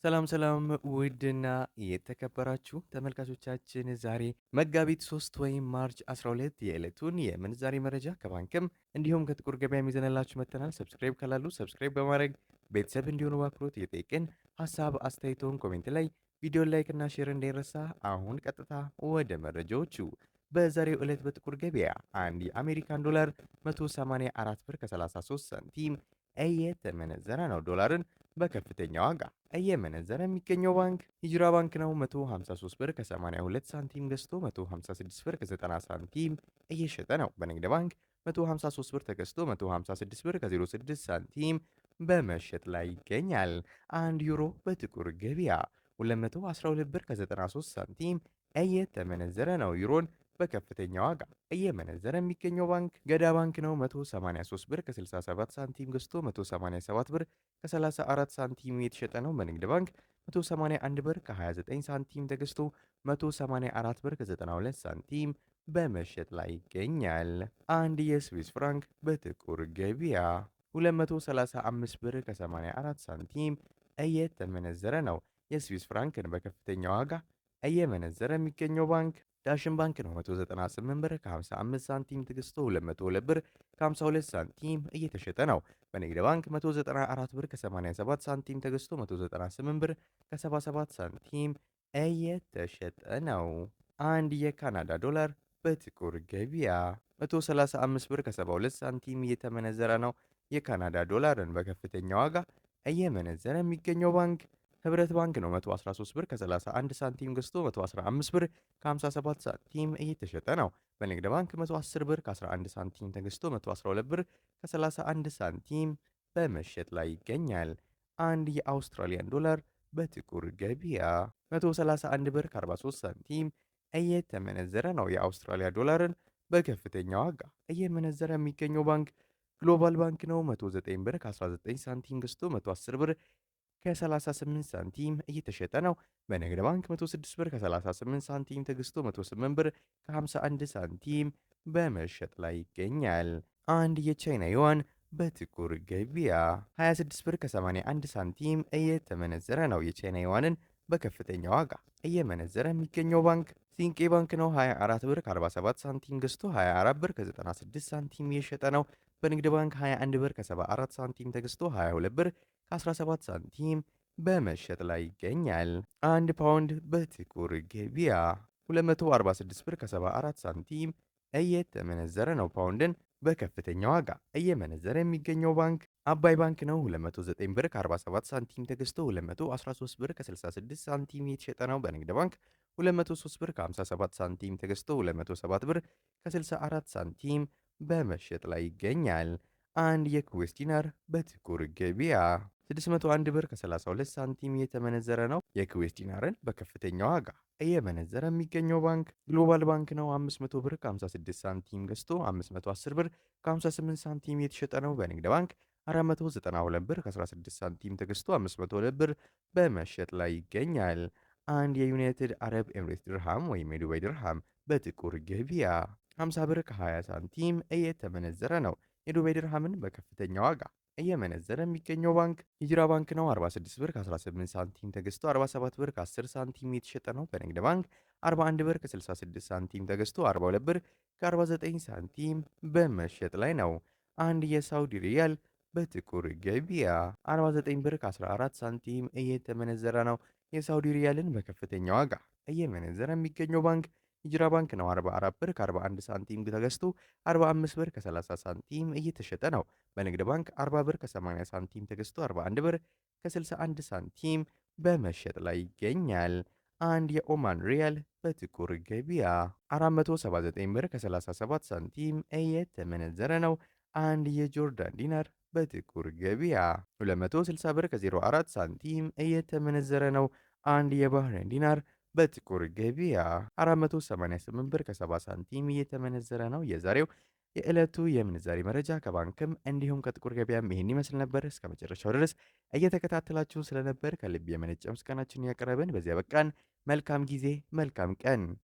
ሰላም ሰላም ውድና የተከበራችሁ ተመልካቾቻችን ዛሬ መጋቢት 3 ወይም ማርች 12 የዕለቱን የምንዛሬ መረጃ ከባንክም እንዲሁም ከጥቁር ገበያ ይዘንላችሁ መጥተናል። ሰብስክራይብ ካላሉ ሰብስክራይብ በማድረግ ቤተሰብ እንዲሆኑ በአክብሮት እየጠየቅን ሀሳብ አስተያየቶን ኮሜንት ላይ ቪዲዮ ላይክ እና ሼር እንዳይረሳ። አሁን ቀጥታ ወደ መረጃዎቹ። በዛሬው ዕለት በጥቁር ገበያ አንድ የአሜሪካን ዶላር 184 ብር ከ33 ሳንቲም እየተመነዘረ ነው። ዶላርን በከፍተኛ ዋጋ እየመነዘረ የሚገኘው ባንክ ሂጅራ ባንክ ነው። 153 ብር ከ82 ሳንቲም ገዝቶ 156 ብር ከ90 ሳንቲም እየሸጠ ነው። በንግድ ባንክ 153 ብር ተገዝቶ 156 ብር ከ06 ሳንቲም በመሸጥ ላይ ይገኛል። አንድ ዩሮ በጥቁር ገበያ 212 ብር ከ93 ሳንቲም እየተመነዘረ ነው። ዩሮን በከፍተኛ ዋጋ እየመነዘረ የሚገኘው ባንክ ገዳ ባንክ ነው። 183 ብር ከ67 ሳንቲም ገዝቶ 187 ብር ከ34 ሳንቲም የተሸጠ ነው። በንግድ ባንክ 181 ብር ከ29 ሳንቲም ተገዝቶ 184 ብር ከ92 ሳንቲም በመሸጥ ላይ ይገኛል። አንድ የስዊስ ፍራንክ በጥቁር ገበያ 235 ብር ከ84 ሳንቲም እየተመነዘረ ነው። የስዊስ ፍራንክን በከፍተኛ ዋጋ እየመነዘረ የሚገኘው ባንክ ዳሽን ባንክ ነው። 198 ብር ከ55 ሳንቲም ተገዝቶ 202 ብር ከ52 ሳንቲም እየተሸጠ ነው። በንግድ ባንክ 194 ብር ከ87 ሳንቲም ተገዝቶ 198 ብር ከ77 ሳንቲም እየተሸጠ ነው። አንድ የካናዳ ዶላር በጥቁር ገበያ 135 ብር ከ72 ሳንቲም እየተመነዘረ ነው። የካናዳ ዶላርን በከፍተኛ ዋጋ እየመነዘረ የሚገኘው ባንክ ህብረት ባንክ ነው። 113 ብር ከ31 ሳንቲም ገዝቶ 115 ብር ከ57 ሳንቲም እየተሸጠ ነው። በንግድ ባንክ 110 ብር ከ11 ሳንቲም ተገዝቶ 112 ብር ከ31 ሳንቲም በመሸጥ ላይ ይገኛል። አንድ የአውስትራሊያን ዶላር በጥቁር ገበያ 131 ብር ከ43 ሳንቲም እየተመነዘረ ነው። የአውስትራሊያ ዶላርን በከፍተኛ ዋጋ እየመነዘረ የሚገኘው ባንክ ግሎባል ባንክ ነው። 109 ብር ከ19 ሳንቲም ገዝቶ 110 ብር ከ38 ሳንቲም እየተሸጠ ነው። በንግድ ባንክ 106 ብር ከ38 ሳንቲም ተገዝቶ 108 ብር ከ51 ሳንቲም በመሸጥ ላይ ይገኛል። አንድ የቻይና ዩዋን በጥቁር ገበያ 26 ብር ከ81 ሳንቲም እየተመነዘረ ነው። የቻይና ዩዋንን በከፍተኛ ዋጋ እየመነዘረ የሚገኘው ባንክ ሲንቄ ባንክ ነው። 24 ብር ከ47 ሳንቲም ገዝቶ 24 ብር ከ96 ሳንቲም እየሸጠ ነው። በንግድ ባንክ 21 ብር ከ74 ሳንቲም ተገዝቶ 22 ብር ከ17 ሳንቲም በመሸጥ ላይ ይገኛል። አንድ ፓውንድ በጥቁር ገበያ 246 ብር ከ74 ሳንቲም እየተመነዘረ ነው። ፓውንድን በከፍተኛ ዋጋ እየመነዘረ የሚገኘው ባንክ አባይ ባንክ ነው። 209 ብር ከ47 ሳንቲም ተገዝቶ 213 ብር ከ66 ሳንቲም የተሸጠ ነው። በንግድ ባንክ 203 ብር ከ57 ሳንቲም ተገዝቶ 207 ብር ከ64 ሳንቲም በመሸጥ ላይ ይገኛል። አንድ የኩዌስ ዲናር በጥቁር ገበያ 601 ብር ከ32 ሳንቲም እየተመነዘረ ነው። የኩዌስ ዲናርን በከፍተኛ ዋጋ እየመነዘረ የሚገኘው ባንክ ግሎባል ባንክ ነው። 500 ብር ከ56 ሳንቲም ገዝቶ 510 ብር ከ58 ሳንቲም የተሸጠ ነው። በንግድ ባንክ 492 ብር ከ16 ሳንቲም ተገዝቶ 502 ብር በመሸጥ ላይ ይገኛል። አንድ የዩናይትድ አረብ ኤምሬት ድርሃም ወይም የዱባይ ድርሃም በጥቁር ገበያ 50 ብር ከ20 ሳንቲም እየተመነዘረ ነው። የዱባይ ድርሃምን በከፍተኛ ዋጋ እየመነዘረ የሚገኘው ባንክ ሂጅራ ባንክ ነው። 46 ብር ከ18 ሳንቲም ተገዝቶ 47 ብር ከ10 ሳንቲም የተሸጠ ነው። በንግድ ባንክ 41 ብር ከ66 ሳንቲም ተገዝቶ 42 ብር ከ49 ሳንቲም በመሸጥ ላይ ነው። አንድ የሳውዲ ሪያል በጥቁር ገበያ 49 ብር ከ14 ሳንቲም እየተመነዘረ ነው። የሳውዲ ሪያልን በከፍተኛ ዋጋ እየመነዘረ የሚገኘው ባንክ ሂጅራ ባንክ ነው። 44 ብር ከ41 ሳንቲም ተገዝቶ 45 ብር ከ30 ሳንቲም እየተሸጠ ነው። በንግድ ባንክ 40 ብር ከ80 ሳንቲም ተገዝቶ 41 ብር ከ61 ሳንቲም በመሸጥ ላይ ይገኛል። አንድ የኦማን ሪያል በጥቁር ገበያ 479 ብር ከ37 ሳንቲም እየተመነዘረ ነው። አንድ የጆርዳን ዲናር በጥቁር ገበያ 260 ብር ከ04 ሳንቲም እየተመነዘረ ነው። አንድ የባህሬን ዲናር በጥቁር ገበያ 488 ብር ከ70 ሳንቲም እየተመነዘረ ነው። የዛሬው የዕለቱ የምንዛሬ መረጃ ከባንክም እንዲሁም ከጥቁር ገበያም ይህን ይመስል ነበር። እስከ መጨረሻው ድረስ እየተከታተላችሁን ስለነበር ከልብ የመነጨ ምስጋናችንን ያቀረብን በዚያ በቃን። መልካም ጊዜ፣ መልካም ቀን።